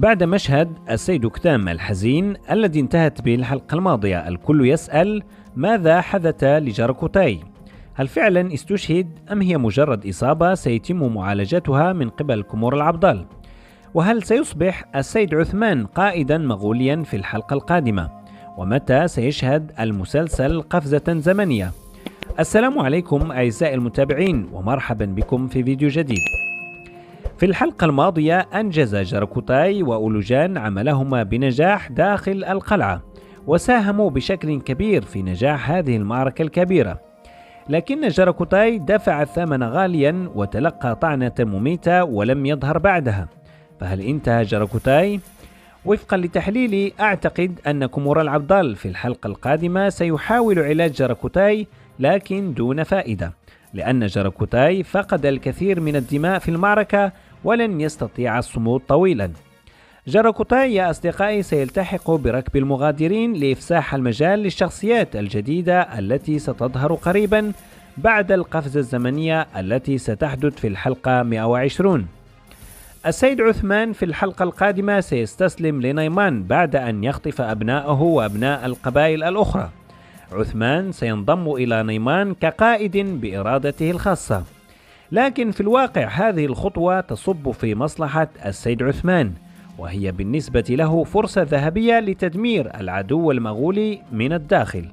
وبعد مشهد السيد كتام الحزين الذي انتهت به الحلقة الماضية، الكل يسأل ماذا حدث لجاركوتاي؟ هل فعلا استشهد أم هي مجرد إصابة سيتم معالجتها من قبل كمور العبدال؟ وهل سيصبح السيد عثمان قائدا مغوليا في الحلقة القادمة؟ ومتى سيشهد المسلسل قفزة زمنية؟ السلام عليكم أعزائي المتابعين، ومرحبا بكم في فيديو جديد. في الحلقة الماضية أنجز جاركوتاي وأولوجان عملهما بنجاح داخل القلعة، وساهموا بشكل كبير في نجاح هذه المعركة الكبيرة، لكن جاركوتاي دفع الثمن غاليا وتلقى طعنة مميتة ولم يظهر بعدها. فهل انتهى جاركوتاي؟ وفقا لتحليلي أعتقد أن كمور العبدال في الحلقة القادمة سيحاول علاج جاركوتاي لكن دون فائدة، لأن جاركوتاي فقد الكثير من الدماء في المعركة ولن يستطيع الصمود طويلا. جاركوتاي يا أصدقائي سيلتحق بركب المغادرين لإفساح المجال للشخصيات الجديدة التي ستظهر قريبا بعد القفزة الزمنية التي ستحدث في الحلقة 120. السيد عثمان في الحلقة القادمة سيستسلم لنيمان بعد أن يخطف أبنائه وأبناء القبائل الأخرى. عثمان سينضم إلى نيمان كقائد بإرادته الخاصة، لكن في الواقع هذه الخطوة تصب في مصلحة السيد عثمان، وهي بالنسبة له فرصة ذهبية لتدمير العدو المغولي من الداخل.